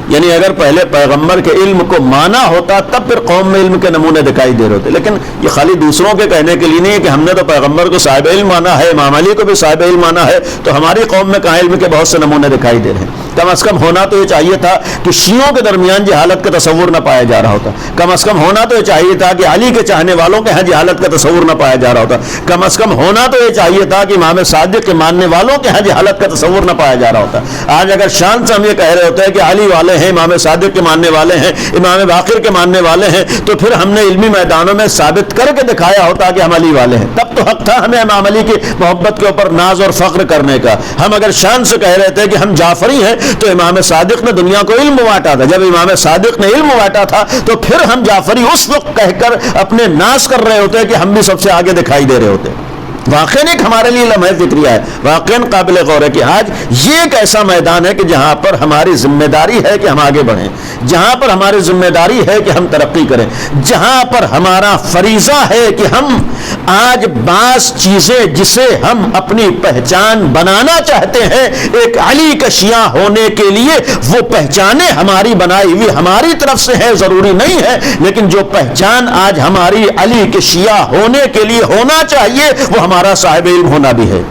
یعنی اگر پہلے پیغمبر کے علم کو مانا ہوتا تب پھر قوم میں علم کے نمونے دکھائی دے رہے ہوتے، لیکن یہ خالی دوسروں کے کہنے کے لیے نہیں ہے کہ ہم نے تو پیغمبر کو صاحب علم مانا ہے، امام علی کو بھی صاحب علم مانا ہے، تو ہماری قوم میں کہاں علم کے بہت سے نمونے دکھائی دے رہے ہیں۔ کم از کم ہونا تو یہ چاہیے تھا کہ شیعوں کے درمیان جہالت کا تصور نہ پایا جا رہا ہوتا، کم از کم ہونا تو یہ چاہیے تھا کہ علی کے چاہنے والوں کے ہاں جہالت کا تصور نہ پایا جا رہا ہوتا، کم از کم ہونا تو یہ چاہیے تھا کہ امام صادق کے ماننے والوں کے ہاں جہالت کا تصور نہ پایا جا رہا ہوتا۔ آج اگر شان سے ہم یہ کہہ رہے ہوتے ہیں کہ علی والے ہیں، امام صادق کے ماننے والے ہیں، امام باقر کے ماننے والے ہیں، تو پھر ہم نے علمی میدانوں میں ثابت کر کے دکھایا ہوتا کہ ہم علی والے ہیں، تب تو حق تھا ہمیں امام علی کی محبت کے اوپر ناز اور فخر کرنے کا۔ ہم اگر شان سے کہہ رہے تھے کہ ہم جعفری ہیں تو امام صادق نے دنیا کو علم بانٹا تھا، جب امام صادق نے علم بانٹا تھا تو پھر ہم جعفری اس وقت کہہ کر اپنے ناز کر رہے ہوتے کہ ہم بھی سب سے آگے دکھائی دے رہے ہوتے۔ واقعاً ایک ہمارے لیے لمحہ فکریہ ہے، واقعاً قابل غور ہے کہ آج یہ ایک ایسا میدان ہے کہ جہاں پر ہماری ذمہ داری ہے کہ ہم آگے بڑھیں، جہاں پر ہماری ذمہ داری ہے کہ ہم ترقی کریں، جہاں پر ہمارا فریضہ ہے کہ ہم آج بعض چیزیں جسے ہم اپنی پہچان بنانا چاہتے ہیں، ایک علی کا شیعہ ہونے کے لیے وہ پہچانیں ہماری بنائی ہوئی ہماری طرف سے ہے، ضروری نہیں ہے، لیکن جو پہچان آج ہماری علی کے شیعہ ہونے کے لیے ہونا چاہیے وہ ہمارا صاحب علم ہونا بھی ہے۔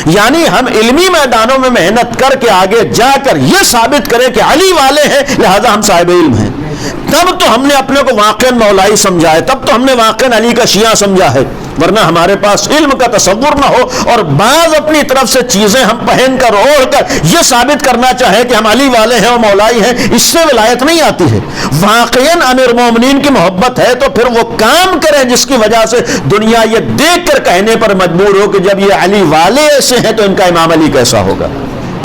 یعنی ہم علمی میدانوں میں محنت کر کے آگے جا کر یہ ثابت کریں کہ علی والے ہیں لہذا ہم صاحب علم ہیں، تب تو ہم نے اپنے کو واقعاً مولائی سمجھا ہے، تب تو ہم نے واقعاً علی کا شیعہ سمجھا ہے، ورنہ ہمارے پاس علم کا تصور نہ ہو اور بعض اپنی طرف سے چیزیں ہم پہن کر اوڑھ کر یہ ثابت کرنا چاہیں کہ ہم علی والے ہیں اور مولائی ہیں، اس سے ولایت نہیں آتی ہے۔ واقعاً امیر مومنین کی محبت ہے تو پھر وہ کام کریں جس کی وجہ سے دنیا یہ دیکھ کر کہنے پر مجبور ہو کہ جب یہ علی والے ایسے ہیں تو ان کا امام علی کیسا ہوگا۔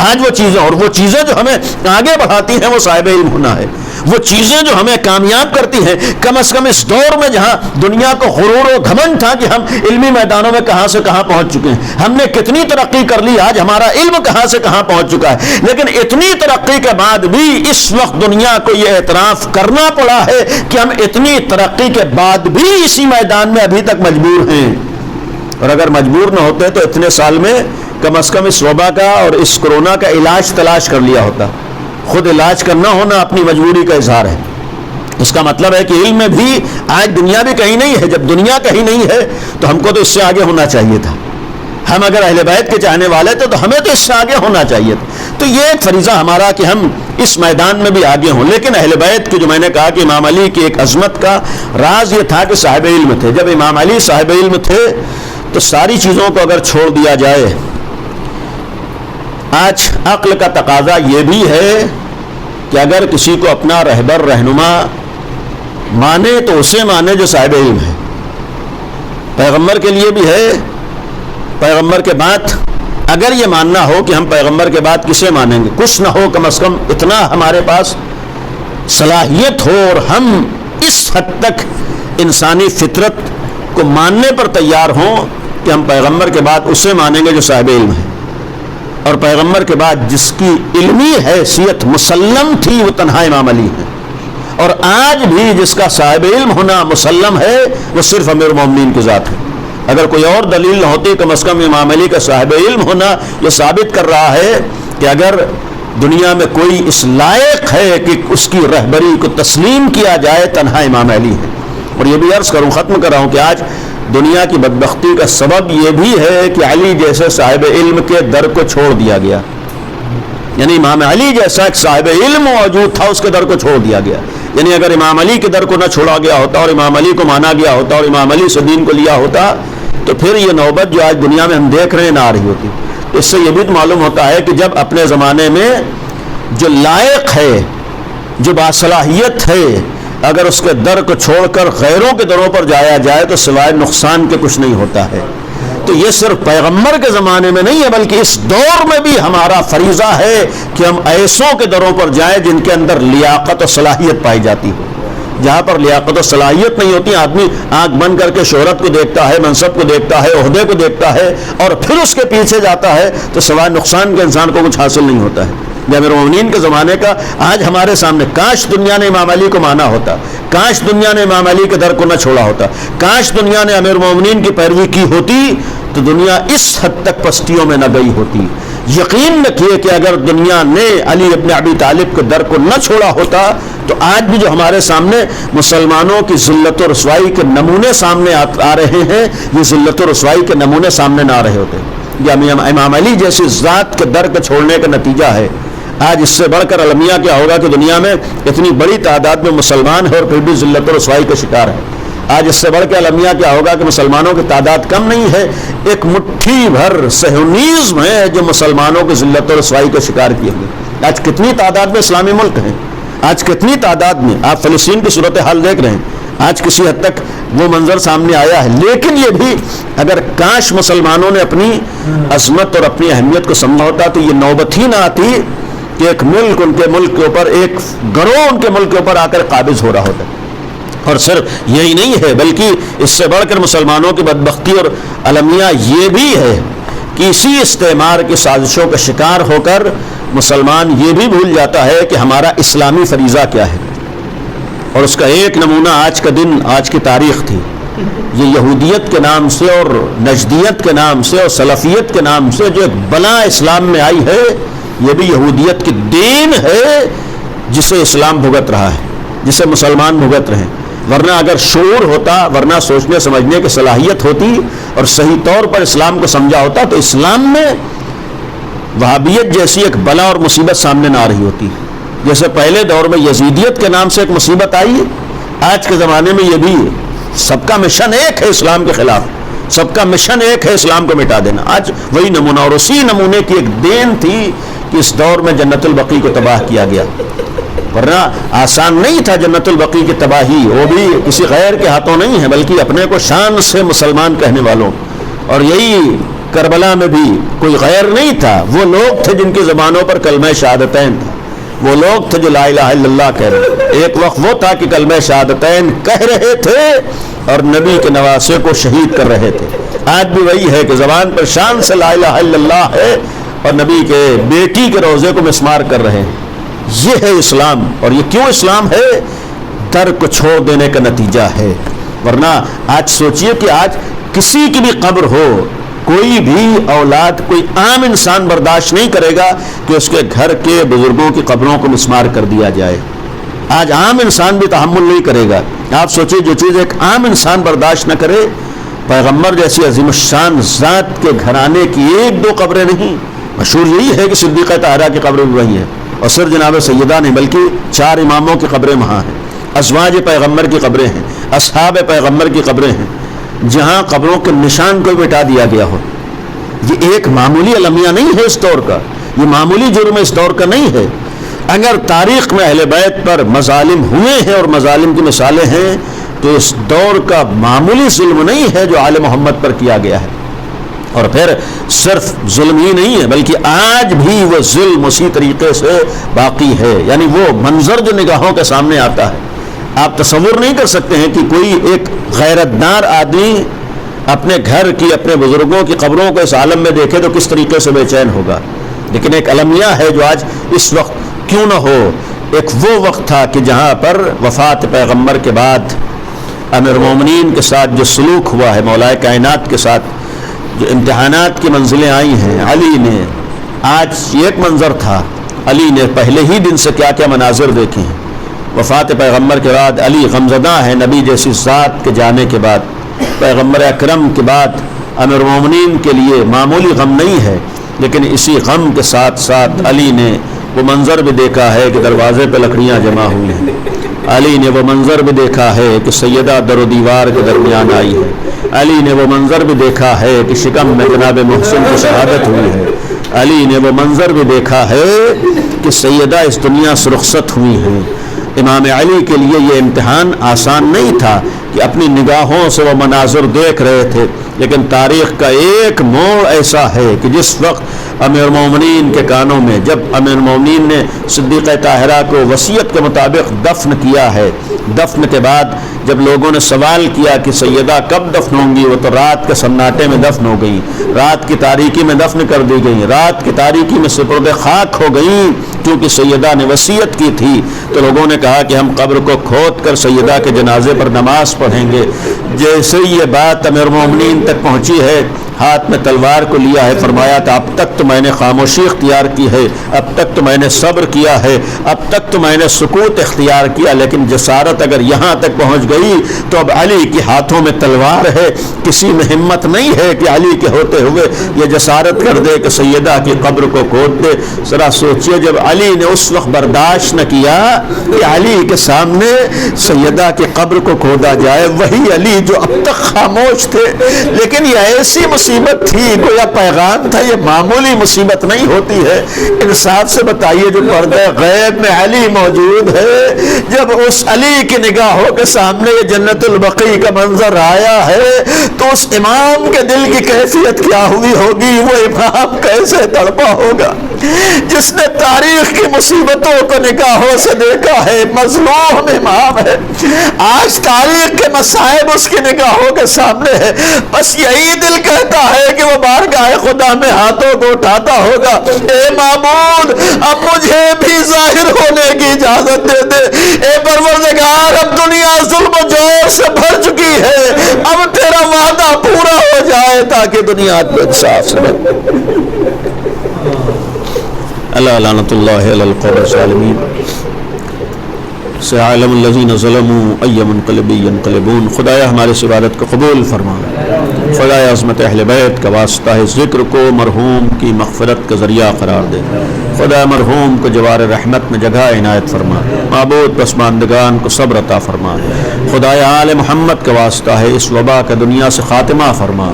آج وہ چیزیں، اور وہ چیزیں جو ہمیں آگے بڑھاتی ہیں وہ صاحب علم ہونا ہے، وہ چیزیں جو ہمیں کامیاب کرتی ہیں، کم از کم اس دور میں جہاں دنیا کو غرور و گھمنڈ تھا کہ ہم علمی میدانوں میں کہاں سے کہاں پہنچ چکے ہیں، ہم نے کتنی ترقی کر لی، آج ہمارا علم کہاں سے کہاں پہنچ چکا ہے، لیکن اتنی ترقی کے بعد بھی اس وقت دنیا کو یہ اعتراف کرنا پڑا ہے کہ ہم اتنی ترقی کے بعد بھی اسی میدان میں ابھی تک مجبور ہیں، اور اگر مجبور نہ ہوتے تو اتنے سال میں کم از کم اس وبا کا اور اس کورونا کا علاج تلاش کر لیا ہوتا. خود علاج کا نہ ہونا اپنی مجبوری کا اظہار ہے. اس کا مطلب ہے کہ علم میں بھی آج دنیا بھی کہیں نہیں ہے. جب دنیا کہیں نہیں ہے تو ہم کو تو اس سے آگے ہونا چاہیے تھا. ہم اگر اہل بیت کے چاہنے والے تھے تو ہمیں تو اس سے آگے ہونا چاہیے تھا. تو یہ ایک فریضہ ہمارا کہ ہم اس میدان میں بھی آگے ہوں. لیکن اہل بیت کی جو میں نے کہا کہ امام علی کی ایک عظمت کا راز یہ تھا کہ صاحب علم تھے. جب امام علی صاحب علم تھے تو ساری چیزوں کو اگر چھوڑ دیا جائے. آج عقل کا تقاضا یہ بھی ہے کہ اگر کسی کو اپنا رہبر رہنما مانے تو اسے مانے جو صاحب علم ہے. پیغمبر کے لیے بھی ہے. پیغمبر کے بعد اگر یہ ماننا ہو کہ ہم پیغمبر کے بعد کسے مانیں گے, کچھ نہ ہو کم از کم اتنا ہمارے پاس صلاحیت ہو اور ہم اس حد تک انسانی فطرت کو ماننے پر تیار ہوں کہ ہم پیغمبر کے بعد اسے مانیں گے جو صاحب علم ہے. اور پیغمبر کے بعد جس کی علمی حیثیت مسلم تھی وہ تنہا امام علی ہے. اور آج بھی جس کا صاحب علم ہونا مسلم ہے وہ صرف امیر المومنین کی ذات ہے. اگر کوئی اور دلیل نہ ہوتی کم از کم امام علی کا صاحب علم ہونا یہ ثابت کر رہا ہے کہ اگر دنیا میں کوئی اس لائق ہے کہ اس کی رہبری کو تسلیم کیا جائے تنہا امام علی ہے. اور یہ بھی عرض کروں, ختم کر رہا ہوں کہ آج دنیا کی بدبختی کا سبب یہ بھی ہے کہ علی جیسے صاحب علم کے در کو چھوڑ دیا گیا. یعنی امام علی جیسا ایک صاحب علم موجود تھا, اس کے در کو چھوڑ دیا گیا. یعنی اگر امام علی کے در کو نہ چھوڑا گیا ہوتا اور امام علی کو مانا گیا ہوتا اور امام علی سے دین کو لیا ہوتا تو پھر یہ نوبت جو آج دنیا میں ہم دیکھ رہے ہیں نہ آ رہی ہوتی. اس سے یہ بھی معلوم ہوتا ہے کہ جب اپنے زمانے میں جو لائق ہے, جو باصلاحیت ہے, اگر اس کے در کو چھوڑ کر غیروں کے دروں پر جایا جائے تو سوائے نقصان کے کچھ نہیں ہوتا ہے. تو یہ صرف پیغمبر کے زمانے میں نہیں ہے بلکہ اس دور میں بھی ہمارا فریضہ ہے کہ ہم ایسوں کے دروں پر جائیں جن کے اندر لیاقت و صلاحیت پائی جاتی ہو. جہاں پر لیاقت و صلاحیت نہیں ہوتی, آدمی آنکھ بند کر کے شہرت کو دیکھتا ہے, منصب کو دیکھتا ہے, عہدے کو دیکھتا ہے اور پھر اس کے پیچھے جاتا ہے تو سوائے نقصان کے انسان کو کچھ حاصل نہیں ہوتا ہے. امیر المومنین کے زمانے کا آج ہمارے سامنے, کاش دنیا نے امام علی کو مانا ہوتا, کاش دنیا نے امام علی کے در کو نہ چھوڑا ہوتا, کاش دنیا نے امیر المومنین کی پیروی کی ہوتی تو دنیا اس حد تک پستیوں میں نہ گئی ہوتی. یقین رکھیے کہ اگر دنیا نے علی ابن ابی طالب کے در کو نہ چھوڑا ہوتا تو آج بھی جو ہمارے سامنے مسلمانوں کی ذلت و رسوائی کے نمونے سامنے آ رہے ہیں, یہ ذلت و رسوائی کے نمونے سامنے نہ آ رہے ہوتے. یہ امام علی جیسی ذات کے در کو چھوڑنے کا نتیجہ ہے. آج اس سے بڑھ کر المیہ کیا ہوگا کہ دنیا میں اتنی بڑی تعداد میں مسلمان ہے اور پھر بھی ذلت و رسوائی کا شکار ہے. آج اس سے بڑھ کے المیہ کیا ہوگا کہ مسلمانوں کی تعداد کم نہیں ہے, ایک مٹھی بھر صہیونیزم ہے جو مسلمانوں کی ذلت و رسوائی کا شکار کیے ہوئے. آج کتنی تعداد میں اسلامی ملک ہیں, آج کتنی تعداد میں آپ فلسطین کی صورتحال دیکھ رہے ہیں, آج کسی حد تک وہ منظر سامنے آیا ہے. لیکن یہ بھی اگر کاش مسلمانوں نے اپنی عظمت اور اپنی اہمیت کو سمجھا ہوتا تو یہ نوبت ہی نہ آتی کہ ایک ملک ان کے ملک کے اوپر, ایک گروہ ان کے ملک کے اوپر آ کر قابض ہو رہا ہوتا. اور صرف یہی نہیں ہے بلکہ اس سے بڑھ کر مسلمانوں کی بدبختی اور المیہ یہ بھی ہے کہ اسی استعمار کی سازشوں کا شکار ہو کر مسلمان یہ بھی بھول جاتا ہے کہ ہمارا اسلامی فریضہ کیا ہے. اور اس کا ایک نمونہ آج کا دن, آج کی تاریخ تھی. یہ یہودیت کے نام سے اور نجدیت کے نام سے اور سلفیت کے نام سے جو ایک بلا اسلام میں آئی ہے, یہ بھی یہودیت کی دین ہے جسے اسلام بھگت رہا ہے, جسے مسلمان بھگت رہے ہیں. ورنہ اگر شعور ہوتا, ورنہ سوچنے سمجھنے کی صلاحیت ہوتی اور صحیح طور پر اسلام کو سمجھا ہوتا تو اسلام میں وہابیت جیسی ایک بلا اور مصیبت سامنے نہ آ رہی ہوتی. جیسے پہلے دور میں یزیدیت کے نام سے ایک مصیبت آئی, آج کے زمانے میں یہ بھی سب کا مشن ایک ہے اسلام کے خلاف, سب کا مشن ایک ہے اسلام کو مٹا دینا. آج وہی نمونہ, اور اسی نمونے کی ایک دین تھی کہ اس دور میں جنت البقیع کو تباہ کیا گیا. ورنہ آسان نہیں تھا جنت البقیع کی تباہی, وہ بھی کسی غیر کے ہاتھوں نہیں ہے بلکہ اپنے کو شان سے مسلمان کہنے والوں. اور یہی کربلا میں بھی کوئی غیر نہیں تھا, وہ لوگ تھے جن کی زبانوں پر کلمہ شہادتین تھا, وہ لوگ تھے جو لا الہ الا اللہ کہہ رہے. ایک وقت وہ تھا کہ کلمہ شہادتین کہہ رہے تھے اور نبی کے نواسے کو شہید کر رہے تھے. آج بھی وہی ہے کہ زبان پر شان سے لا الہ الا اللہ ہے اور نبی کے بیٹی کے روزے کو مسمار کر رہے ہیں. یہ ہے اسلام. اور یہ کیوں اسلام ہے؟ در کو چھوڑ دینے کا نتیجہ ہے. ورنہ آج سوچئے کہ آج کسی کی بھی قبر ہو کوئی بھی اولاد، کوئی عام انسان برداشت نہیں کرے گا کہ اس کے گھر کے بزرگوں کی قبروں کو مسمار کر دیا جائے۔ آج عام انسان بھی تحمل نہیں کرے گا۔ آپ سوچیں جو چیز ایک عام انسان برداشت نہ کرے، پیغمبر جیسی عظیم الشان ذات کے گھرانے کی ایک دو قبریں نہیں، مشہور یہی ہے کہ صدیقہ طاہرہ کی قبر بھی وہی ہے، اور صرف جناب سیدہ نہیں بلکہ 4 اماموں کی قبریں وہاں ہیں، ازواج پیغمبر کی قبریں ہیں، اصحاب پیغمبر کی قبریں ہیں، جہاں قبروں کے نشان کو مٹا دیا گیا ہو۔ یہ ایک معمولی المیہ نہیں ہے اس دور کا، یہ معمولی جرم اس دور کا نہیں ہے۔ اگر تاریخ میں اہل بیت پر مظالم ہوئے ہیں اور مظالم کی مثالیں ہیں تو اس دور کا معمولی ظلم نہیں ہے جو آل محمد پر کیا گیا ہے۔ اور پھر صرف ظلم ہی نہیں ہے بلکہ آج بھی وہ ظلم اسی طریقے سے باقی ہے، یعنی وہ منظر جو نگاہوں کے سامنے آتا ہے، آپ تصور نہیں کر سکتے ہیں کہ کوئی ایک غیرتدار آدمی اپنے گھر کی، اپنے بزرگوں کی قبروں کو اس عالم میں دیکھے تو کس طریقے سے بے چین ہوگا۔ لیکن ایک المیہ ہے جو آج اس وقت کیوں نہ ہو، ایک وہ وقت تھا کہ جہاں پر وفات پیغمبر کے بعد امیر المومنین کے ساتھ جو سلوک ہوا ہے، مولا کائنات کے ساتھ جو امتحانات کی منزلیں آئی ہیں، علی نے آج ایک منظر تھا، علی نے پہلے ہی دن سے کیا کیا مناظر دیکھے ہیں۔ وفات پیغمبر کے بعد علی غمزدہ ہے، نبی جیسی ذات کے جانے کے بعد، پیغمبر اکرم کے بعد امیر المومنین کے لیے معمولی غم نہیں ہے، لیکن اسی غم کے ساتھ ساتھ علی نے وہ منظر بھی دیکھا ہے کہ دروازے پہ لکڑیاں جمع ہوئی ہیں، علی نے وہ منظر بھی دیکھا ہے کہ سیدہ در و دیوار کے درمیان آئی ہے، علی نے وہ منظر بھی دیکھا ہے کہ شکم میں جناب محسن کی شہادت ہوئی ہے، علی نے وہ منظر بھی دیکھا ہے کہ سیدہ اس دنیا سے رخصت ہوئی ہیں۔ امام علی کے لیے یہ امتحان آسان نہیں تھا کہ اپنی نگاہوں سے وہ مناظر دیکھ رہے تھے، لیکن تاریخ کا ایک موڑ ایسا ہے کہ جس وقت امیر المومنین کے کانوں میں، جب امیر المومنین نے صدیقہ طاہرہ کو وصیت کے مطابق دفن کیا ہے، دفن کے بعد جب لوگوں نے سوال کیا کہ سیدہ کب دفن ہوں گی، وہ تو رات کے سناٹے میں دفن ہو گئی، رات کی تاریکی میں دفن کر دی گئی، رات کی تاریکی میں سپرد خاک ہو گئی، کیونکہ سیدہ نے وصیت کی تھی۔ تو لوگوں نے کہا کہ ہم قبر کو کھود کر سیدہ کے جنازے پر نماز پڑھیں گے۔ جیسے ہی یہ بات امیر المومنین تک پہنچی ہے، ہاتھ میں تلوار کو لیا ہے، فرمایا کہ اب تک تو میں نے خاموشی اختیار کی ہے، اب تک تو میں نے صبر کیا ہے، اب تک تو میں نے سکوت اختیار کیا، لیکن جسارت اگر یہاں تک پہنچ گئی تو اب علی کے ہاتھوں میں تلوار ہے، کسی میں ہمت نہیں ہے کہ علی کے ہوتے ہوئے یہ جسارت کر دے کہ سیدہ کی قبر کو کھود دے۔ ذرا سوچئے جب علی نے اس وقت برداشت نہ کیا کہ علی کے سامنے سیدہ کی قبر کو کھودا جائے، وہی علی جو اب تک خاموش تھے، لیکن یہ ایسی مصیبت تھی، گویا پیغام تھا، یہ معمولی مصیبت نہیں ہوتی ہے۔ انصاف سے بتائیے جو پردہ غیب میں علی موجود ہے، جب اس علی کی نگاہوں کے سامنے یہ جنت البقیع کا منظر آیا ہے تو اس امام کے دل کی کیفیت کیا ہوئی ہوگی؟ وہ امام کیسے تڑپا ہوگا جس نے تاریخ کی مصیبتوں کو نگاہوں سے دیکھا ہے، مظلوم امام ہے، آج تاریخ کے مصائب اس کی نگاہوں کے سامنے ہے، بس یہی دل کہتا ہے کہ وہ بارگاہ خدا میں ہاتھوں کو اٹھاتا ہوگا، اے معبود اب مجھے بھی ظاہر ہونے کی اجازت دے دے، اے پروردگار اب دنیا ظلم و جور سے بھر چکی ہے، اب تیرا وعدہ پورا ہو جائے تاکہ دنیا کو انصاف سے بھر۔ اللہ لعنت اللہ علی القوم الظالمین، سيعلم الذين ظلموا أي منقلب ينقلبون۔ خدایا ہماری اس عبادت کو قبول فرما، خدایا عظمت اہل بیت کا واسطہ ذکر کو مرحوم کی مغفرت کا ذریعہ قرار دے، خدا مرحوم کو جوار رحمت میں جگہ عنایت فرما، معبود پسماندگان کو صبر عطا فرما، خدایا آل محمد کا واسطہ ہے اس وبا کا دنیا سے خاتمہ فرما،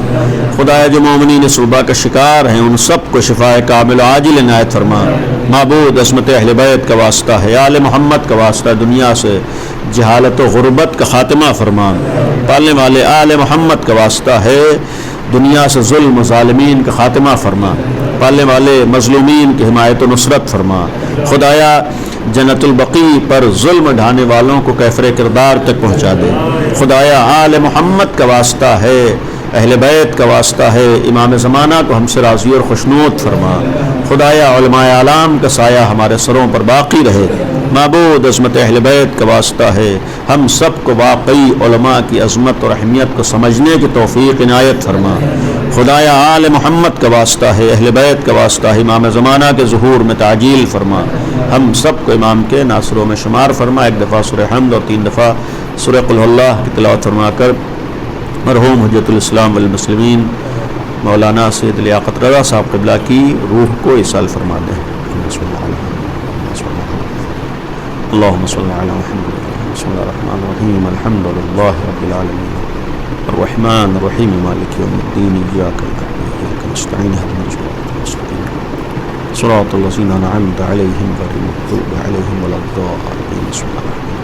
خدایا جو مومنین اس وبا کا شکار ہیں ان سب کو شفاء کامل عاجل عنایت فرما، معبود عظمت اہل بیت کا واسطہ ہے آل محمد کا واسطہ دنیا سے جہالت و غربت کا خاتمہ فرما، پالنے والے آل محمد کا واسطہ ہے دنیا سے ظلم و ظالمین کا خاتمہ فرما، پالنے والے مظلومین کی حمایت و نصرت فرما، خدایا جنت البقیع پر ظلم ڈھانے والوں کو کیفر کردار تک پہنچا دے، خدایا آل محمد کا واسطہ ہے اہل بیت کا واسطہ ہے امام زمانہ کو ہم سے راضی اور خوشنود فرما۔ خدایا علماء اعلام کا سایہ ہمارے سروں پر باقی رہے۔ معبود عظمت اہل بیت کا واسطہ ہے ہم سب کو واقعی علماء کی عظمت اور اہمیت کو سمجھنے کی توفیق عنایت فرما۔ خدایا آل محمد کا واسطہ ہے، اہل بیت کا واسطہ ہے، امام زمانہ کے ظہور میں تعجیل فرما۔ ہم سب کو امام کے ناصروں میں شمار فرما۔ ایک دفعہ سورہ حمد اور 3 دفعہ سورہ قل اللہ کی تلاوت فرما کر مرحوم حجت الاسلام والمسلمین مولانا سید لیاقت رضا صاحب قبلہ کی روح کو ایصال فرما دیں۔ اللہم صلی علی محمد۔ بسم اللہ الرحمن الرحیم، الحمد للہ رب العالمین الرحمن الرحیم مالک یوم الدین، ایاک نعبد و ایاک نستعین، اہدنا الصراط المستقیم صراط الذین انعمت علیہم غیر المغضوب علیہم ولا الضالین۔